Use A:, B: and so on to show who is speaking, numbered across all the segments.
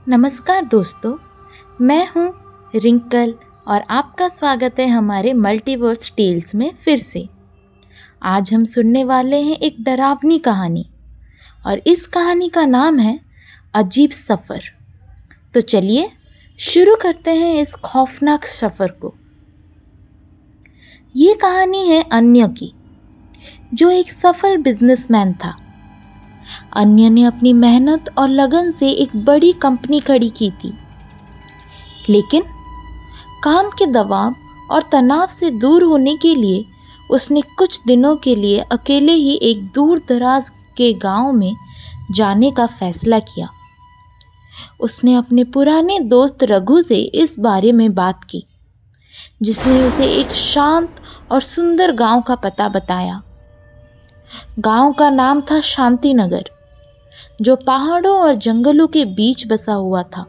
A: नमस्कार दोस्तों, मैं हूँ रिंकल और आपका स्वागत है हमारे मल्टीवर्स टेल्स में फिर से। आज हम सुनने वाले हैं एक डरावनी कहानी और इस कहानी का नाम है अजीब सफ़र। तो चलिए शुरू करते हैं इस खौफनाक सफ़र को। ये कहानी है अन्य की, जो एक सफल बिजनेसमैन था। अन्य ने अपनी मेहनत और लगन से एक बड़ी कंपनी खड़ी की थी, लेकिन काम के दबाव और तनाव से दूर होने के लिए उसने कुछ दिनों के लिए अकेले ही एक दूर दराज के गांव में जाने का फैसला किया। उसने अपने पुराने दोस्त रघु से इस बारे में बात की, जिसने उसे एक शांत और सुंदर गांव का पता बताया। गांव का नाम था शांति नगर, जो पहाड़ों और जंगलों के बीच बसा हुआ था।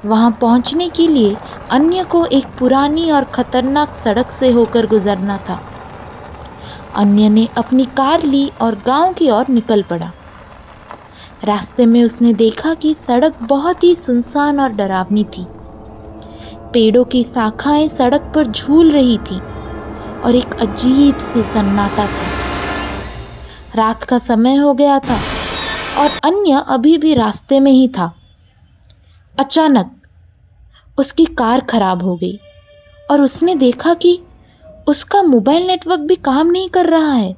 A: वहां पहुंचने के लिए अन्य को एक पुरानी और खतरनाक सड़क से होकर गुजरना था। अन्य ने अपनी कार ली और गांव की ओर निकल पड़ा। रास्ते में उसने देखा कि सड़क बहुत ही सुनसान और डरावनी थी। पेड़ों की शाखाएं सड़क पर झूल रही थी और एक अजीब सी सन्नाटा था। रात का समय हो गया था और अन्य अभी भी रास्ते में ही था। अचानक उसकी कार खराब हो गई और उसने देखा कि उसका मोबाइल नेटवर्क भी काम नहीं कर रहा है।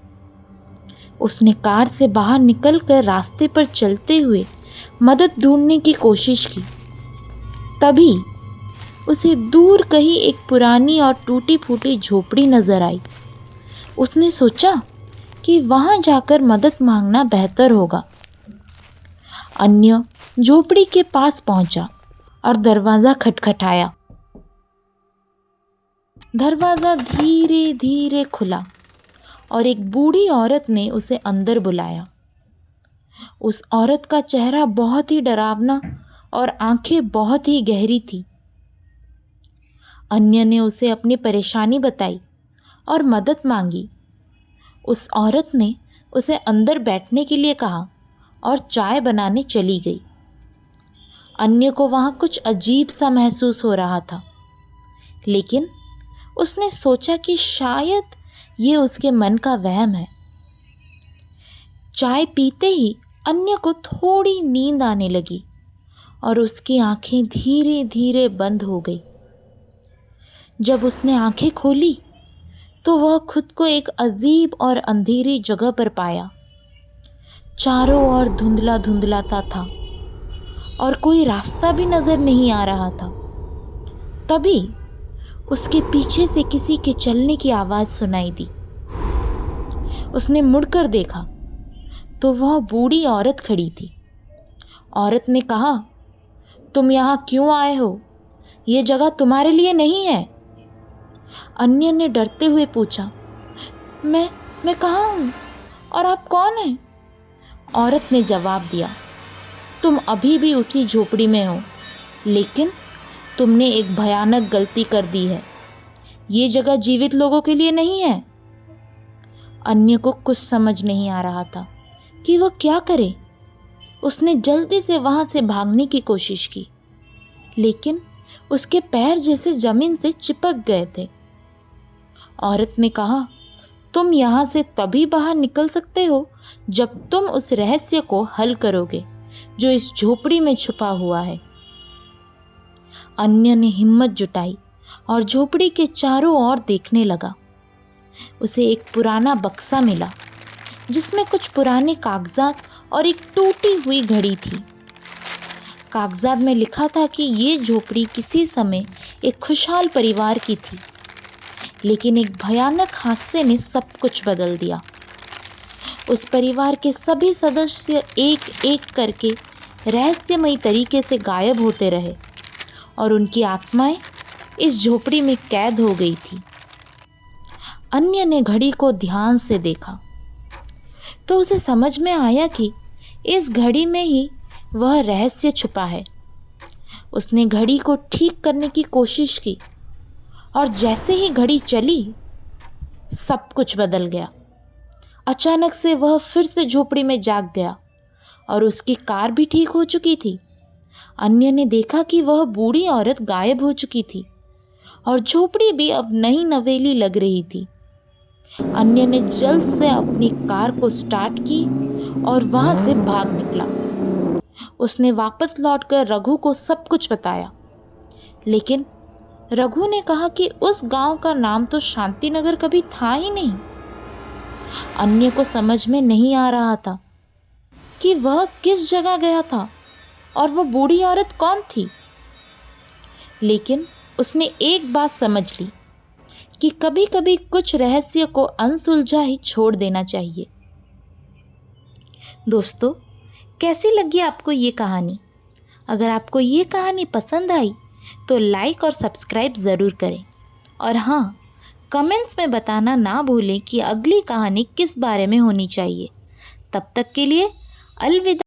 A: उसने कार से बाहर निकलकर रास्ते पर चलते हुए मदद ढूंढने की कोशिश की। तभी उसे दूर कहीं एक पुरानी और टूटी फूटी झोपड़ी नजर आई। उसने सोचा कि वहां जाकर मदद मांगना बेहतर होगा। अन्य झोपड़ी के पास पहुंचा और दरवाजा खटखटाया। दरवाजा धीरे धीरे खुला और एक बूढ़ी औरत ने उसे अंदर बुलाया। उस औरत का चेहरा बहुत ही डरावना और आंखें बहुत ही गहरी थी। अन्य ने उसे अपनी परेशानी बताई और मदद मांगी। उस औरत ने उसे अंदर बैठने के लिए कहा और चाय बनाने चली गई। अन्य को वहाँ कुछ अजीब सा महसूस हो रहा था, लेकिन उसने सोचा कि शायद ये उसके मन का वहम है। चाय पीते ही अन्य को थोड़ी नींद आने लगी और उसकी आंखें धीरे धीरे बंद हो गई। जब उसने आंखें खोली तो वह खुद को एक अजीब और अंधेरी जगह पर पाया। चारों ओर धुंधला धुंधला था और कोई रास्ता भी नजर नहीं आ रहा था। तभी उसके पीछे से किसी के चलने की आवाज सुनाई दी। उसने मुड़कर देखा तो वह बूढ़ी औरत खड़ी थी। औरत ने कहा, तुम यहाँ क्यों आए हो? ये जगह तुम्हारे लिए नहीं है। अन्य ने डरते हुए पूछा, मैं कहाँ हूँ और आप कौन हैं? औरत ने जवाब दिया, तुम अभी भी उसी झोपड़ी में हो, लेकिन तुमने एक भयानक गलती कर दी है। ये जगह जीवित लोगों के लिए नहीं है। अन्य को कुछ समझ नहीं आ रहा था कि वह क्या करे। उसने जल्दी से वहां से भागने की कोशिश की, लेकिन उसके पैर जैसे जमीन से चिपक गए थे। औरत ने कहा, तुम यहाँ से तभी बाहर निकल सकते हो जब तुम उस रहस्य को हल करोगे जो इस झोपड़ी में छुपा हुआ है। अन्य ने हिम्मत जुटाई और झोपड़ी के चारों ओर देखने लगा। उसे एक पुराना बक्सा मिला, जिसमें कुछ पुराने कागजात और एक टूटी हुई घड़ी थी। कागजात में लिखा था कि ये झोपड़ी किसी समय एक खुशहाल परिवार की थी, लेकिन एक भयानक हादसे ने सब कुछ बदल दिया। उस परिवार के सभी सदस्य एक एक करके रहस्यमयी तरीके से गायब होते रहे और उनकी आत्माएं इस झोपड़ी में कैद हो गई थी। अन्य ने घड़ी को ध्यान से देखा तो उसे समझ में आया कि इस घड़ी में ही वह रहस्य छुपा है। उसने घड़ी को ठीक करने की कोशिश की और जैसे ही घड़ी चली, सब कुछ बदल गया। अचानक से वह फिर से झोपड़ी में जाग गया और उसकी कार भी ठीक हो चुकी थी। अन्य ने देखा कि वह बूढ़ी औरत गायब हो चुकी थी और झोपड़ी भी अब नई नवेली लग रही थी। अन्य ने जल्द से अपनी कार को स्टार्ट की और वहां से भाग निकला। उसने वापस लौटकर रघु को सब कुछ बताया, लेकिन रघु ने कहा कि उस गांव का नाम तो शांति नगर कभी था ही नहीं। अन्य को समझ में नहीं आ रहा था कि वह किस जगह गया था और वह बूढ़ी औरत कौन थी। लेकिन उसने एक बात समझ ली कि कभी कभी कुछ रहस्य को अनसुलझा ही छोड़ देना चाहिए। दोस्तों, कैसी लगी आपको ये कहानी? अगर आपको ये कहानी पसंद आई तो लाइक और सब्सक्राइब ज़रूर करें। और हाँ, कमेंट्स में बताना ना भूलें कि अगली कहानी किस बारे में होनी चाहिए। तब तक के लिए अलविदा।